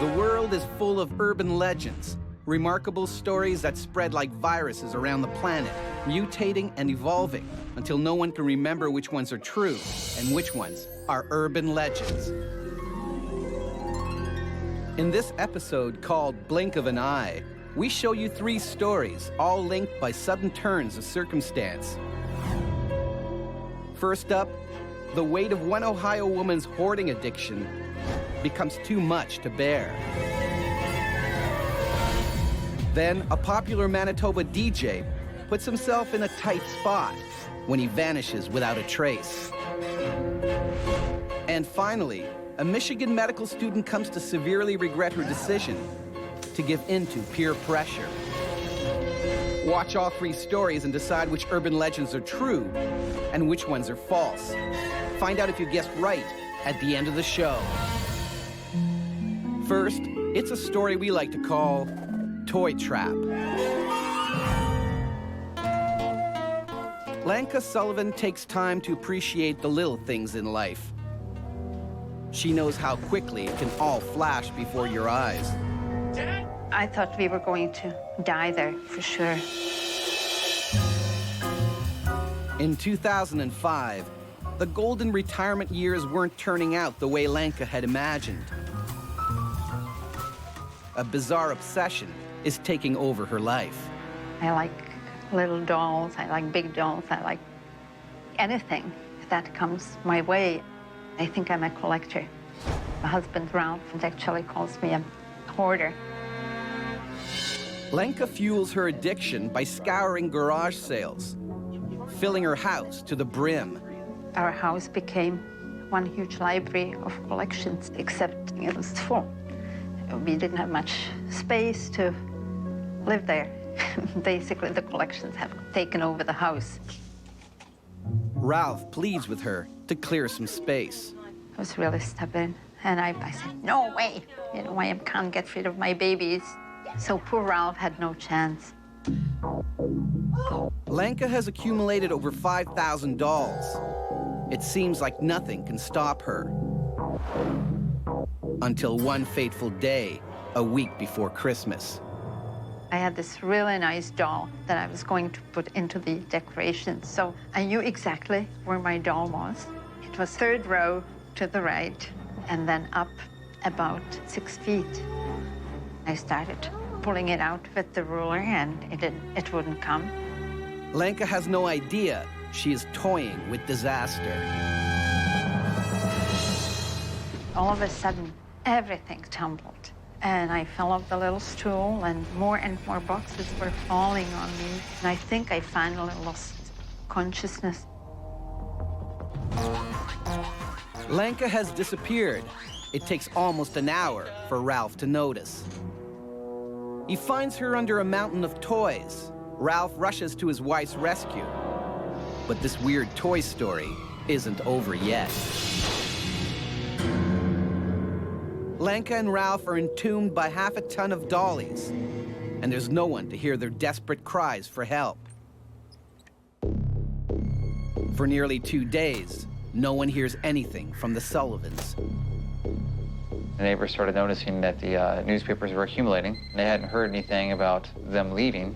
The world is full of urban legends, remarkable stories that spread like viruses around the planet, mutating and evolving until no one can remember which ones are true and which ones are urban legends. In this episode called Blink of an Eye, we show you 3 stories, all linked by sudden turns of circumstance. First up, the weight of one Ohio woman's hoarding addiction becomes too much to bear. Then, a popular Manitoba DJ puts himself in a tight spot when he vanishes without a trace. And finally, a Michigan medical student comes to severely regret her decision to give in to peer pressure. Watch all 3 stories and decide which urban legends are true and which ones are false. Find out if you guessed right at the end of the show. First, it's a story we like to call Toy Trap. Lanka Sullivan takes time to appreciate the little things in life. She knows how quickly it can all flash before your eyes. I thought we were going to die there, for sure. In 2005, the golden retirement years weren't turning out the way Lanka had imagined. A bizarre obsession is taking over her life. I like little dolls, I like big dolls, I like anything that comes my way. I think I'm a collector. My husband, Ralph, actually calls me a hoarder. Lanka fuels her addiction by scouring garage sales, filling her house to the brim. Our house became one huge library of collections, except it was full. We didn't have much space to live there. Basically, the collections have taken over the house. Ralph pleads with her to clear some space. I was really stubborn, and I said, no way, I can't get rid of my babies. So poor Ralph had no chance. Lanka has accumulated over 5,000 dolls. It seems like nothing can stop her. Until one fateful day, a week before Christmas. I had this really nice doll that I was going to put into the decorations, so I knew exactly where my doll was. It was 3rd row to the right, and then up about 6 feet. I started pulling it out with the ruler, and it wouldn't come. Lanka has no idea she is toying with disaster. All of a sudden, everything tumbled. And I fell off the little stool, and more boxes were falling on me. And I think I finally lost consciousness. Lanka has disappeared. It takes almost an hour for Ralph to notice. He finds her under a mountain of toys. Ralph rushes to his wife's rescue. But this weird toy story isn't over yet. Lanka and Ralph are entombed by half a ton of dollies, and there's no one to hear their desperate cries for help. For nearly 2 days, no one hears anything from the Sullivans. The neighbors started noticing that the newspapers were accumulating. They hadn't heard anything about them leaving.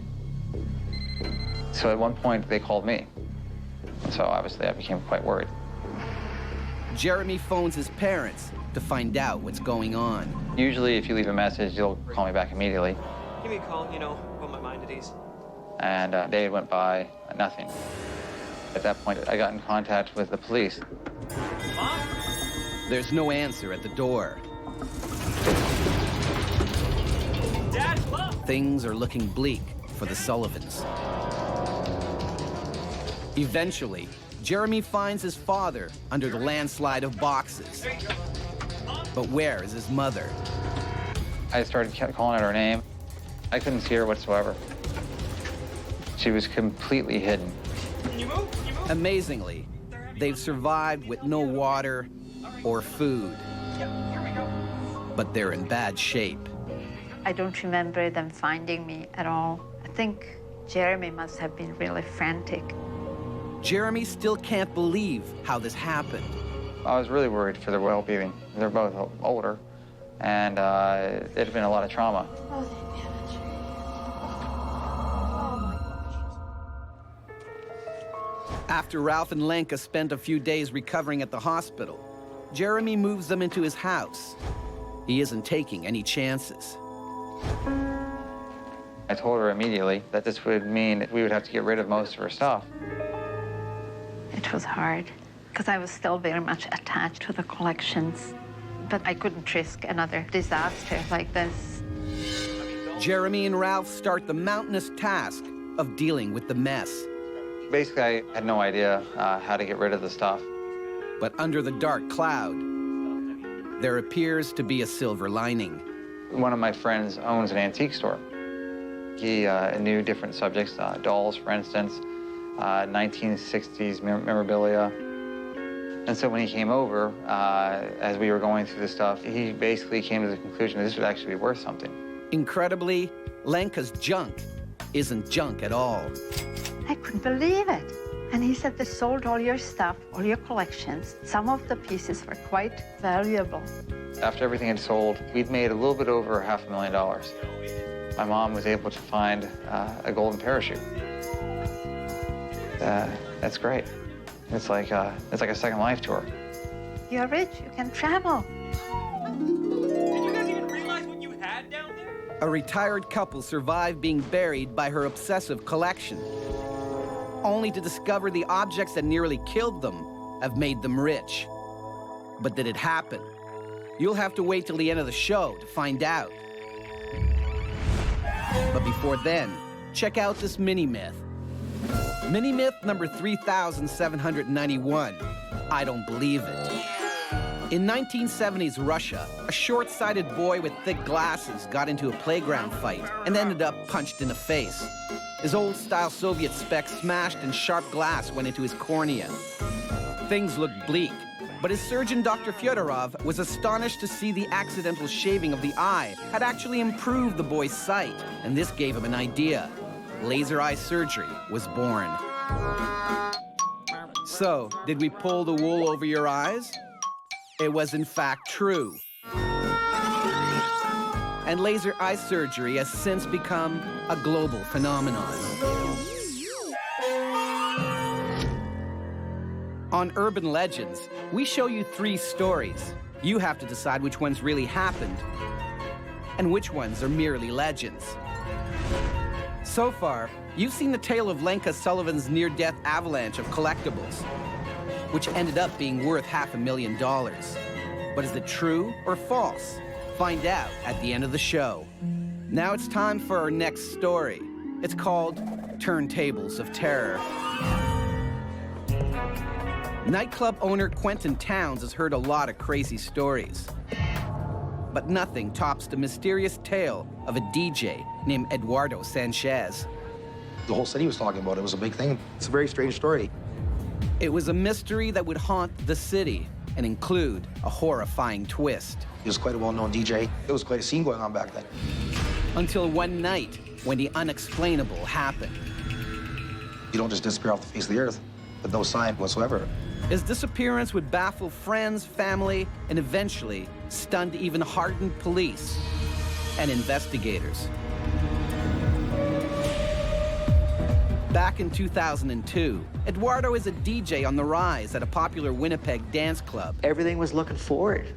So at one point, they called me. So obviously, I became quite worried. Jeremy phones his parents to find out what's going on. Usually, if you leave a message, you'll call me back immediately. Give me a call, put my mind at ease. And a day went by, nothing. At that point, I got in contact with the police. Mom? There's no answer at the door. Dad, Mom? Things are looking bleak for the Sullivans. Eventually, Jeremy finds his father under the landslide of boxes. But where is his mother? I started calling out her name. I couldn't see her whatsoever. She was completely hidden. Can you move? Can you move? Amazingly, they've survived with no water or food. Yeah, here we go. But they're in bad shape. I don't remember them finding me at all. I think Jeremy must have been really frantic. Jeremy still can't believe how this happened. I was really worried for their well-being. They're both older, and it had been a lot of trauma. Oh, thank heavens. Oh, my gosh. After Ralph and Lenka spent a few days recovering at the hospital, Jeremy moves them into his house. He isn't taking any chances. I told her immediately that this would mean that we would have to get rid of most of her stuff. It was hard, because I was still very much attached to the collections. But I couldn't risk another disaster like this. Jeremy and Ralph start the mountainous task of dealing with the mess. Basically, I had no idea how to get rid of the stuff. But under the dark cloud, there appears to be a silver lining. One of my friends owns an antique store. He knew different subjects, dolls, for instance, 1960s memorabilia. And so when he came over, as we were going through the stuff, he basically came to the conclusion that this would actually be worth something. Incredibly, Lenka's junk isn't junk at all. I couldn't believe it. And he said, they sold all your stuff, all your collections. Some of the pieces were quite valuable. After everything had sold, we'd made a little bit over $500,000. My mom was able to find a golden parachute. That's great. It's like a second life to her. You're rich, you can travel. Did you guys even realize what you had down there? A retired couple survived being buried by her obsessive collection, only to discover the objects that nearly killed them have made them rich. But did it happen? You'll have to wait till the end of the show to find out. But before then, check out this mini-myth. Mini-myth number 3,791. I don't believe it. In 1970s Russia, a short-sighted boy with thick glasses got into a playground fight and ended up punched in the face. His old-style Soviet specs smashed and sharp glass went into his cornea. Things looked bleak, but his surgeon, Dr. Fyodorov, was astonished to see the accidental shaving of the eye had actually improved the boy's sight, and this gave him an idea. Laser eye surgery was born. So, did we pull the wool over your eyes? It was in fact true. And laser eye surgery has since become a global phenomenon. On Urban Legends, we show you 3 stories. You have to decide which ones really happened and which ones are merely legends. So far, you've seen the tale of Lenka Sullivan's near-death avalanche of collectibles, which ended up being worth $500,000. But is it true or false? Find out at the end of the show. Now it's time for our next story. It's called Turntables of Terror. Nightclub owner Quentin Towns has heard a lot of crazy stories. But nothing tops the mysterious tale of a DJ named Eduardo Sanchez. The whole city was talking about it. It was a big thing. It's a very strange story. It was a mystery that would haunt the city and include a horrifying twist. He was quite a well-known DJ. It was quite a scene going on back then. Until one night, when the unexplainable happened. You don't just disappear off the face of the earth with no sign whatsoever. His disappearance would baffle friends, family, and eventually stunned even hardened police and investigators. Back in 2002, Eduardo is a DJ on the rise at a popular Winnipeg dance club. Everything was looking forward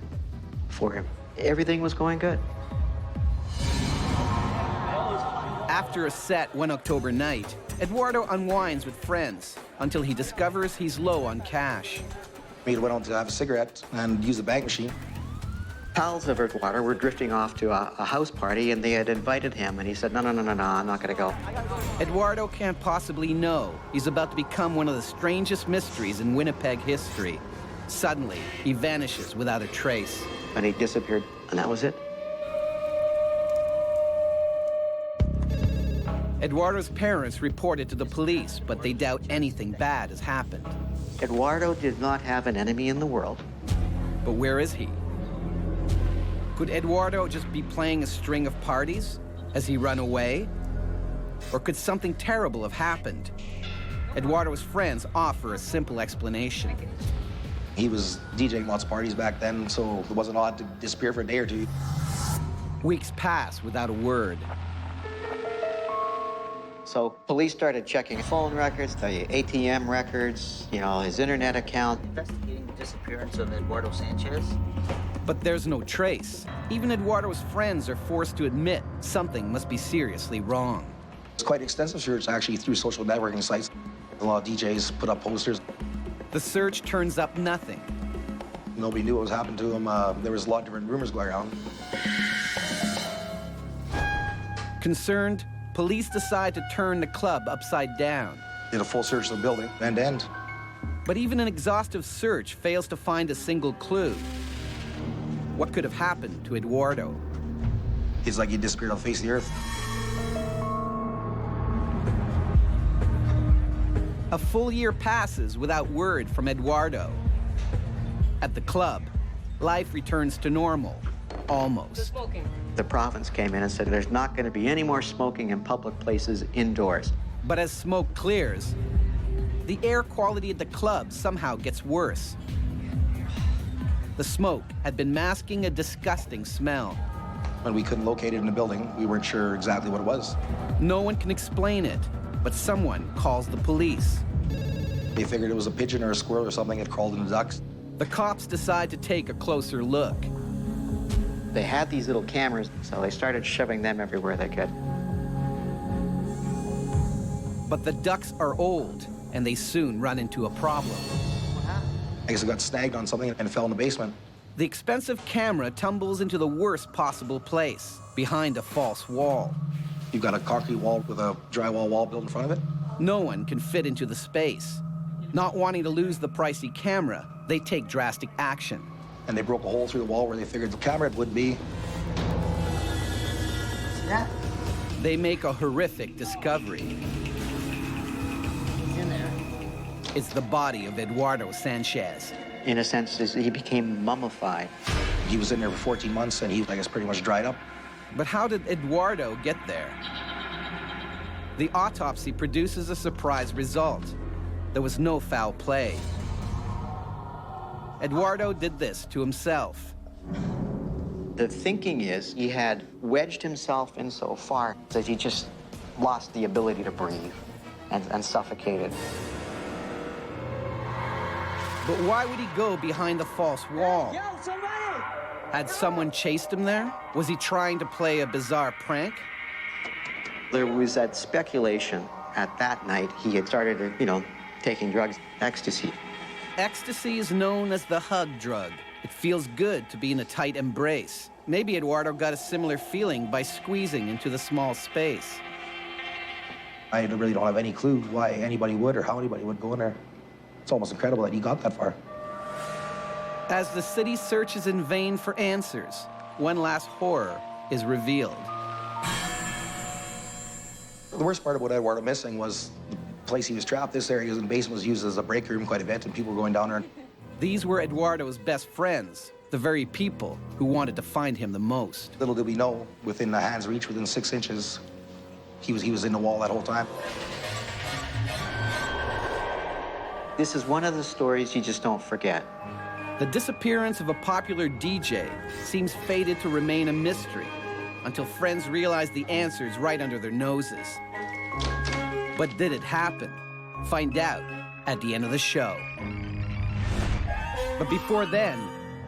for him. Everything was going good. After a set one October night, Eduardo unwinds with friends until he discovers he's low on cash. We went out to have a cigarette and use the bank machine. Pals of Eduardo were drifting off to a house party, and they had invited him, and he said, no, I'm not gonna go. Eduardo can't possibly know he's about to become one of the strangest mysteries in Winnipeg history. Suddenly, he vanishes without a trace. And he disappeared, and that was it. Eduardo's parents reported to the police, but they doubt anything bad has happened. Eduardo did not have an enemy in the world. But where is he? Could Eduardo just be playing a string of parties? Has he run away? Or could something terrible have happened? Eduardo's friends offer a simple explanation. He was DJing lots of parties back then, so it wasn't odd to disappear for a day or two. Weeks pass without a word. So police started checking phone records, the ATM records, his internet account. Investigating the disappearance of Eduardo Sanchez. But there's no trace. Even Eduardo's friends are forced to admit something must be seriously wrong. It's quite extensive search, actually, through social networking sites. A lot of DJs put up posters. The search turns up nothing. Nobody knew what was happening to him. There was a lot of different rumors going around. Concerned, police decide to turn the club upside down. Did a full search of the building, end to end. But even an exhaustive search fails to find a single clue. What could have happened to Eduardo? It's like he disappeared off the face of the earth. A full year passes without word from Eduardo. At the club, life returns to normal, almost. The province came in and said there's not going to be any more smoking in public places indoors. But as smoke clears, the air quality at the club somehow gets worse. The smoke had been masking a disgusting smell. When we couldn't locate it in the building, we weren't sure exactly what it was. No one can explain it, but someone calls the police. They figured it was a pigeon or a squirrel or something that crawled into ducks. The cops decide to take a closer look. They had these little cameras, so they started shoving them everywhere they could. But the ducks are old, and they soon run into a problem. I guess it got snagged on something and fell in the basement. The expensive camera tumbles into the worst possible place, behind a false wall. You've got a concrete wall with a drywall wall built in front of it. No one can fit into the space. Not wanting to lose the pricey camera, they take drastic action. And they broke a hole through the wall where they figured the camera would be. See that? They make a horrific discovery. He's in there. It's the body of Eduardo Sanchez. In a sense, he became mummified. He was in there for 14 months and he, I guess, pretty much dried up. But how did Eduardo get there? The autopsy produces a surprise result. There was no foul play. Eduardo did this to himself. The thinking is he had wedged himself in so far that he just lost the ability to breathe and suffocated. But why would he go behind the false wall? Yo, somebody! Had someone chased him there? Was he trying to play a bizarre prank? There was that speculation at that night he had started, taking drugs, ecstasy. Ecstasy is known as the hug drug. It feels good to be in a tight embrace. Maybe Eduardo got a similar feeling by squeezing into the small space. I really don't have any clue why anybody would or how anybody would go in there. It's almost incredible that he got that far. As the city searches in vain for answers, one last horror is revealed. The worst part about Eduardo missing was the place he was trapped. This area in the basement was used as a break room quite a bit, and people were going down there. These were Eduardo's best friends, the very people who wanted to find him the most. Little did we know, within the hand's reach, within 6 inches, he was in the wall that whole time. This is one of the stories you just don't forget. The disappearance of a popular DJ seems fated to remain a mystery until friends realize the answers right under their noses. But did it happen? Find out at the end of the show. But before then,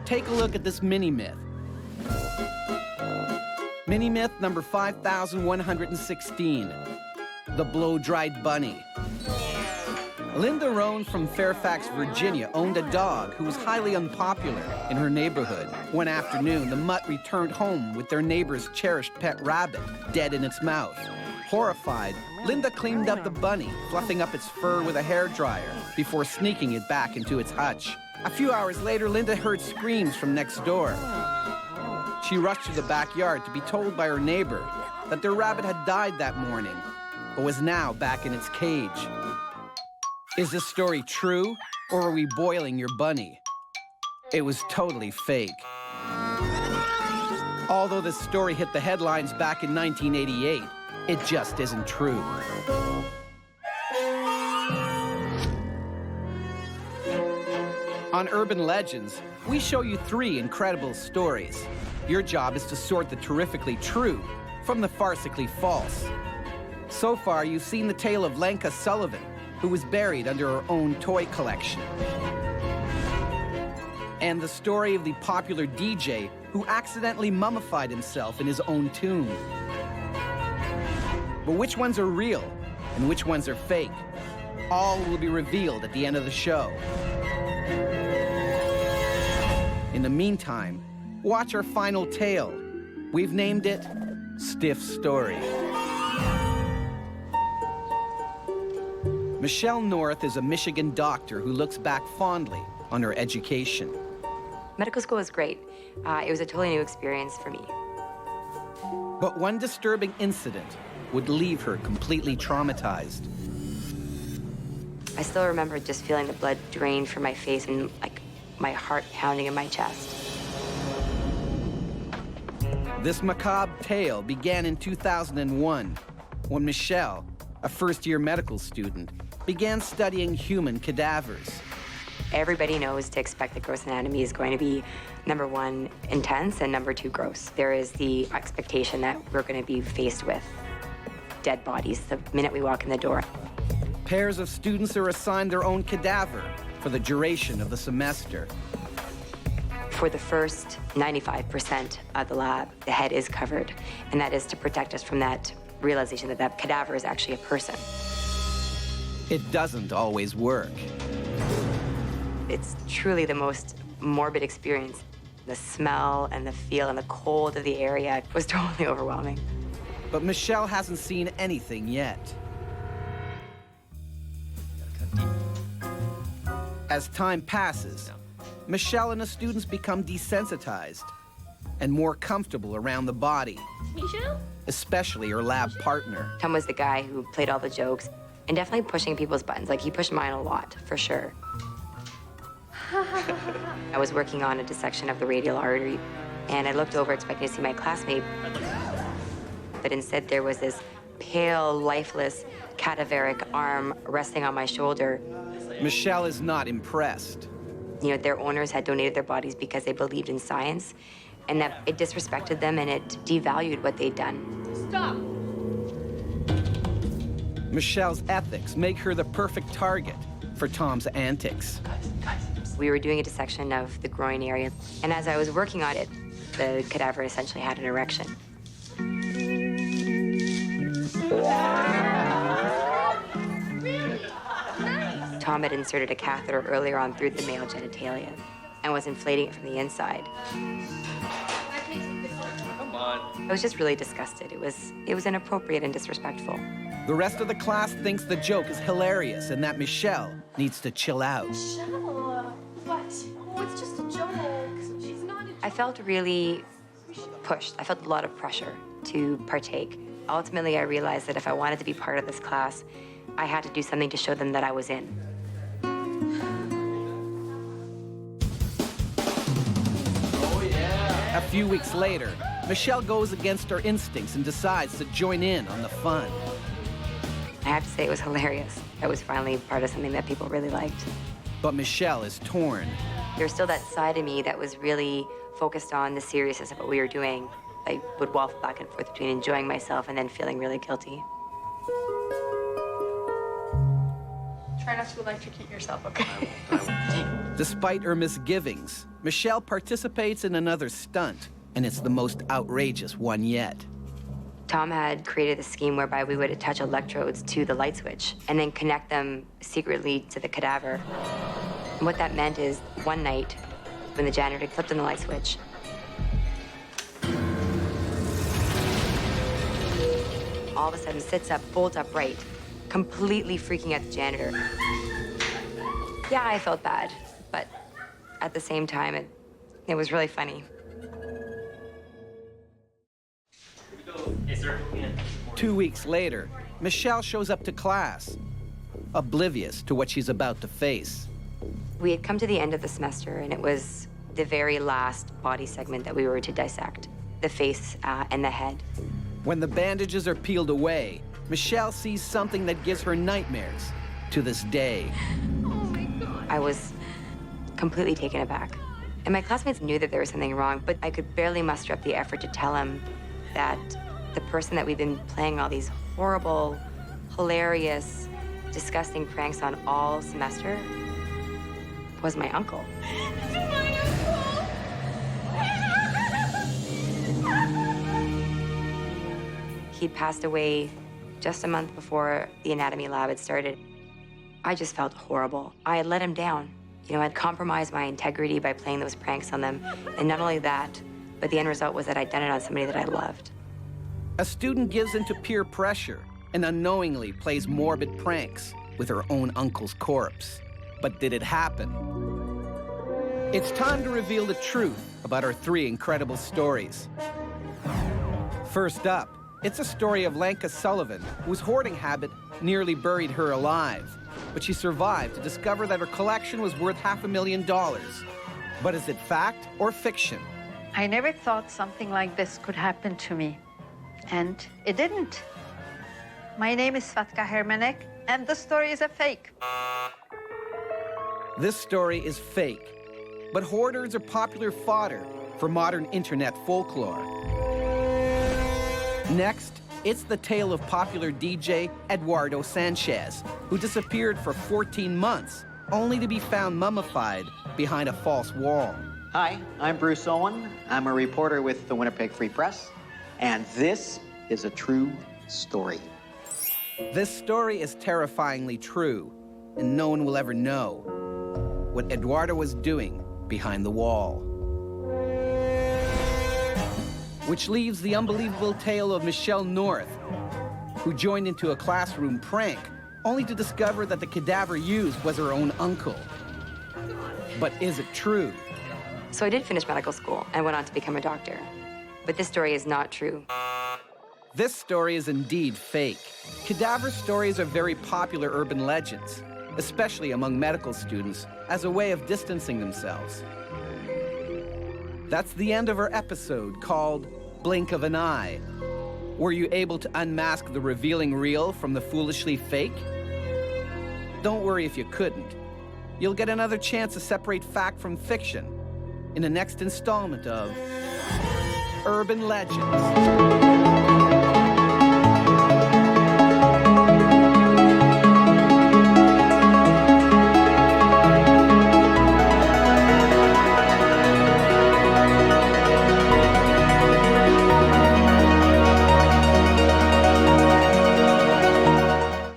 take a look at this mini-myth. Mini-myth number 5116, the blow-dried bunny. Linda Rohn from Fairfax, Virginia, owned a dog who was highly unpopular in her neighborhood. One afternoon, the mutt returned home with their neighbor's cherished pet rabbit, dead in its mouth. Horrified, Linda cleaned up the bunny, fluffing up its fur with a hairdryer before sneaking it back into its hutch. A few hours later, Linda heard screams from next door. She rushed to the backyard to be told by her neighbor that their rabbit had died that morning, but was now back in its cage. Is this story true, or are we boiling your bunny? It was totally fake. Although this story hit the headlines back in 1988, it just isn't true. On Urban Legends, we show you 3 incredible stories. Your job is to sort the terrifically true from the farcically false. So far, you've seen the tale of Lenka Sullivan, who was buried under her own toy collection. And the story of the popular DJ who accidentally mummified himself in his own tomb. But which ones are real and which ones are fake? All will be revealed at the end of the show. In the meantime, watch our final tale. We've named it Stiff Story. Michelle North is a Michigan doctor who looks back fondly on her education. Medical school was great. It was a totally new experience for me. But one disturbing incident would leave her completely traumatized. I still remember just feeling the blood drain from my face and like my heart pounding in my chest. This macabre tale began in 2001 when Michelle, a first-year medical student, began studying human cadavers. Everybody knows to expect that gross anatomy is going to be, number 1, intense, and number 2, gross. There is the expectation that we're going to be faced with dead bodies the minute we walk in the door. Pairs of students are assigned their own cadaver for the duration of the semester. For the first 95% of the lab, the head is covered, and that is to protect us from that realization that that cadaver is actually a person. It doesn't always work. It's truly the most morbid experience. The smell and the feel and the cold of the area was totally overwhelming. But Michelle hasn't seen anything yet. As time passes, Michelle and the students become desensitized and more comfortable around the body, especially her lab partner. Tom was the guy who played all the jokes and definitely pushing people's buttons. Like, he pushed mine a lot, for sure. I was working on a dissection of the radial artery, and I looked over expecting to see my classmate, but instead there was this pale, lifeless, cadaveric arm resting on my shoulder. Michelle is not impressed. You know, their owners had donated their bodies because they believed in science, and that it disrespected them and it devalued what they'd done. Stop! Michelle's ethics make her the perfect target for Tom's antics. We were doing a dissection of the groin area, and as I was working on it, the cadaver essentially had an erection. Tom had inserted a catheter earlier on through the male genitalia and was inflating it from the inside. Come on. I was just really disgusted. It was inappropriate and disrespectful. The rest of the class thinks the joke is hilarious and that Michelle needs to chill out. Michelle, what? Oh, it's just a joke. She's not a... I felt really pushed. I felt a lot of pressure to partake. Ultimately, I realized that if I wanted to be part of this class, I had to do something to show them that I was in. A few weeks later, Michelle goes against her instincts and decides to join in on the fun. I have to say it was hilarious. I was finally part of something that people really liked. But Michelle is torn. There's still that side of me that was really focused on the seriousness of what we were doing. I would waffle back and forth between enjoying myself and then feeling really guilty. Try not to electrocute yourself, okay? Despite her misgivings, Michelle participates in another stunt, and it's the most outrageous one yet. Tom had created a scheme whereby we would attach electrodes to the light switch and then connect them secretly to the cadaver. And what that meant is one night, when the janitor flipped on the light switch, all of a sudden sits up, bolt upright, completely freaking out the janitor. Yeah, I felt bad, but at the same time, it was really funny. Hey, sir. 2 weeks later, Michelle shows up to class, oblivious to what she's about to face. We had come to the end of the semester, and it was the very last body segment that we were to dissect, the face and the head. When the bandages are peeled away, Michelle sees something that gives her nightmares to this day. I was completely taken aback. And my classmates knew that there was something wrong, but I could barely muster up the effort to tell him that the person that we've been playing all these horrible, hilarious, disgusting pranks on all semester was my uncle. He'd passed away just a month before the anatomy lab had started. I just felt horrible. I had let him down. You know, I'd compromised my integrity by playing those pranks on them. And not only that, but the end result was that I'd done it on somebody that I loved. A student gives into peer pressure and unknowingly plays morbid pranks with her own uncle's corpse. But did it happen? It's time to reveal the truth about our three incredible stories. First up, it's a story of Lanka Sullivan, whose hoarding habit nearly buried her alive. But she survived to discover that her collection was worth $500,000. But is it fact or fiction? I never thought something like this could happen to me. And it didn't. My name is Svatka Hermanek, and the story is a fake. This story is fake, but hoarders are popular fodder for modern internet folklore. Next, it's the tale of popular DJ Eduardo Sanchez, who disappeared for 14 months, only to be found mummified behind a false wall. Hi, I'm Bruce Owen. I'm a reporter with the Winnipeg Free Press, and this is a true story. This story is terrifyingly true, and no one will ever know what Eduardo was doing behind the wall. Which leaves the unbelievable tale of Michelle North, who joined into a classroom prank, only to discover that the cadaver used was her own uncle. But is it true? So I did finish medical school and went on to become a doctor. But this story is not true. This story is indeed fake. Cadaver stories are very popular urban legends, especially among medical students, as a way of distancing themselves. That's the end of our episode called Blink of an Eye. Were you able to unmask the revealing real from the foolishly fake? Don't worry if you couldn't. You'll get another chance to separate fact from fiction in the next installment of Urban Legends.